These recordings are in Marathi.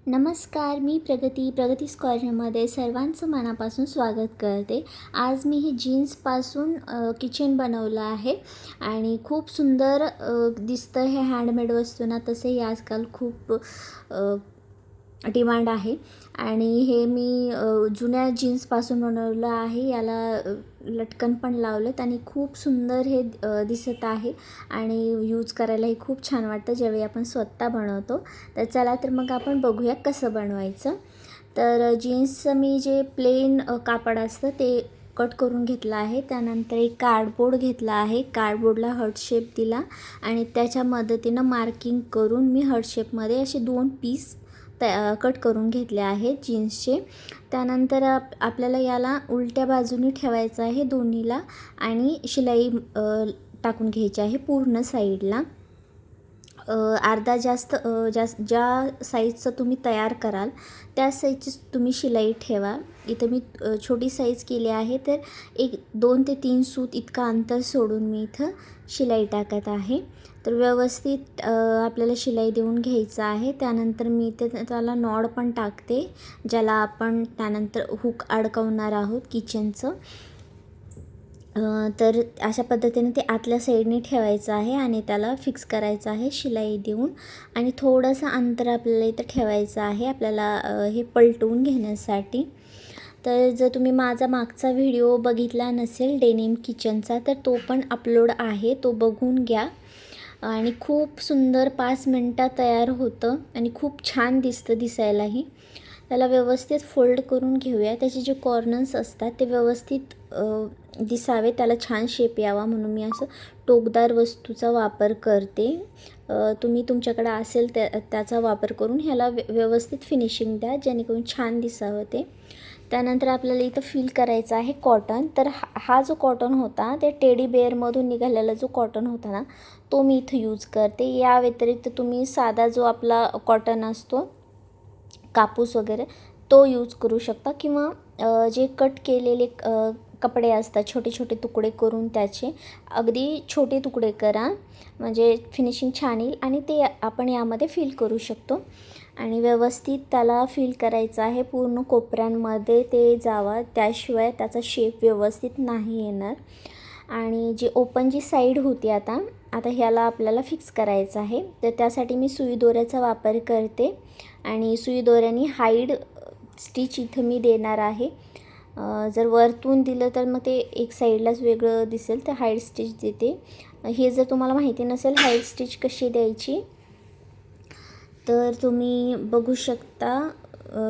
नमस्कार, मी प्रगती स्क्वेअरमध्ये सर्वांचं मनापासून स्वागत करते. आज मी हे जीन्सपासून किचन बनवलं आहे आणि खूप सुंदर दिसतं हे हँडमेड वस्तूंना. तसेही आजकाल खूप डिमांड आहे आणि हे मी जुन्या जीन्सपासून बनवलं आहे. याला लटकन पण लावलेत आणि खूप सुंदर हे दिसत आहे आणि यूज करायलाही खूप छान वाटतं ज्यावेळी आपण स्वतः बनवतो. तर चला तर मग आपण बघूया कसं बनवायचं. तर जीन्सचं मी जे प्लेन कापड असतं ते कट करून घेतलं आहे. त्यानंतर एक कार्डबोर्ड घेतला आहे. कार्डबोर्डला हार्ट शेप दिला आणि त्याच्या मदतीनं मार्किंग करून मी हार्ट शेपमध्ये असे 2 पीस कट करून घेतले आहेत जीन्सचे. त्यानंतर आपल्याला याला उलट्या बाजूने ठेवायचं आहे दोन्हीला आणि शिलाई टाकून घ्यायची आहे पूर्ण साईडला. अर्धा ज्या साईजचं तुम्ही तयार कराल त्या साईजची तुम्ही शिलाई ठेवा. इथं मी छोटी साईज केली आहे, तर 2 ते 3 सूत इतका अंतर सोडून मी इथं शिलाई टाकत आहे. तर व्यवस्थित आपल्याला शिलाई देऊन घ्यायचं आहे. त्यानंतर मी इथे त्याला नॉड पण टाकते, ज्याला आपण त्यानंतर हुक अडकवणार आहोत किचनचं. तर अशा पद्धतीने ते आतल्या साईडने ठेवायचं आहे आणि त्याला फिक्स करायचं आहे शिलाई देऊन. आणि थोडंसं अंतर आपल्याला इथं ठेवायचं आहे आपल्याला हे पलटवून घेण्यासाठी. तर जर तुम्ही माझा मागचा व्हिडिओ बघितला नसेल डेनिम किचनचा, तर तो पण अपलोड आहे, तो बघून घ्या. आणि खूप सुंदर 5 मिनटात तयार होतं आणि खूप छान दिसतं दिसायलाही. त्याला व्यवस्थित फोल्ड करून घेऊया. त्याचे जे कॉर्नर्स असतात ते व्यवस्थित दिसावे, त्याला छान शेप यावा म्हणून मी असं टोकदार वस्तूचा वापर करते. तुम्ही तुमच्याकडे असेल त्याचा वापर करून ह्याला व्यवस्थित फिनिशिंग द्या, जेणेकरून छान दिसावं ते. त्यानंतर आपल्याला इथं फिल करायचं आहे कॉटन. तर हा जो कॉटन होता ते टेडी बेअरमधून निघालेला जो कॉटन होता ना, तो मी इथं यूज करते. या व्यतिरिक्त तुम्ही साधा जो आपला कॉटन असतो कापूस वगैरे तो यूज करू शकता, किंवा जे कट केलेले कपडे असतात छोटे छोटे तुकडे करून त्याचे अगदी छोटे तुकडे करा, म्हणजे फिनिशिंग छान येईल आणि ते आपण यामध्ये फिल करू शकतो. आणि व्यवस्थित त्याला फिल करायचं आहे, पूर्ण कोपऱ्यांमध्ये ते जावा, त्याशिवाय त्याचा शेप व्यवस्थित नाही येणार. आणि जी ओपन जी साईड होती आता ह्याला आपल्याला फिक्स करायचं आहे. तर त्यासाठी मी सुई दोऱ्याचा वापर करते आणि सुई दोऱ्याने हाईड स्टिच इथं मी देणार आहे. जर वरतून दिलं तर मग ते एक साईडलाच वेगळं दिसेल, तर हाईड स्टिच देते. हे जर तुम्हाला माहिती नसेल हाईड स्टिच कशी द्यायची, तर तुम्ही बघू शकता.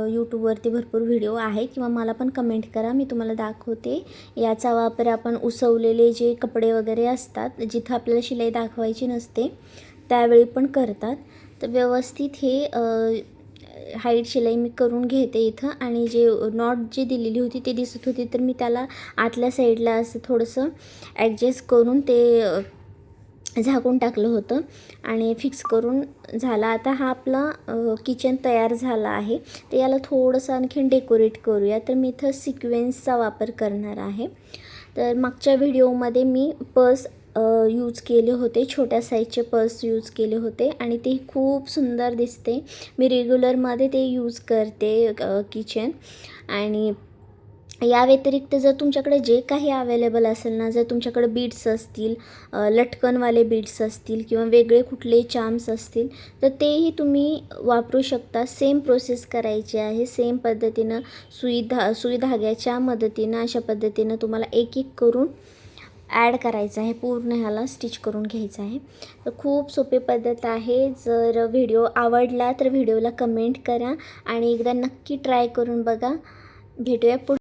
यूट्यूबवरती भरपूर व्हिडिओ आहे, किंवा मला पण कमेंट करा, मी तुम्हाला दाखवते. याचा वापर आपण उसवलेले जे कपडे वगैरे असतात जिथं आपल्याला शिलाई दाखवायची नसते त्यावेळी पण करतात. तर व्यवस्थित हे हाईट शिलाई मी करून घेते इथं. आणि जे नॉट जी दिलेली होती ते दिसत होती, तर मी त्याला आतल्या साईडला असं थोडंसं ॲडजस्ट करून ते झाकून टाकलं होतं आणि फिक्स करून झाला. आता हा आपला किचन तयार झाला आहे. तर याला थोडंसं आणखीन डेकोरेट करूया. तर मी इथं सिक्वेन्सचा वापर करणार आहे. तर मागच्या व्हिडिओमध्ये मी पर्स यूज केले होते, छोट्या साईजचे पर्स यूज केले होते आणि ते खूप सुंदर दिसते. मी रेग्युलरमध्ये ते यूज करते किचन. आणि या व्यतिरिक्त जर तुमच्याकडे जे काही अवेलेबल असेल ना, जर तुमच्याकडे बीड्स असतील, लटकनवाले बीड्स असतील किंवा वेगळे कुठले चार्म्स असतील, तर तेही तुम्ही वापरू शकता. सेम प्रोसेस करायची आहे. सेम पद्धतीनं सुई धाग्याच्या मदतीनं अशा पद्धतीनं तुम्हाला एक एक करून ॲड करायचं आहे, पूर्ण ह्याला स्टिच करून घ्यायचं आहे. तर खूप सोपी पद्धत आहे. जर व्हिडिओ आवडला तर व्हिडिओला कमेंट करा आणि एकदा नक्की ट्राय करून बघा. भेटूया पुढे.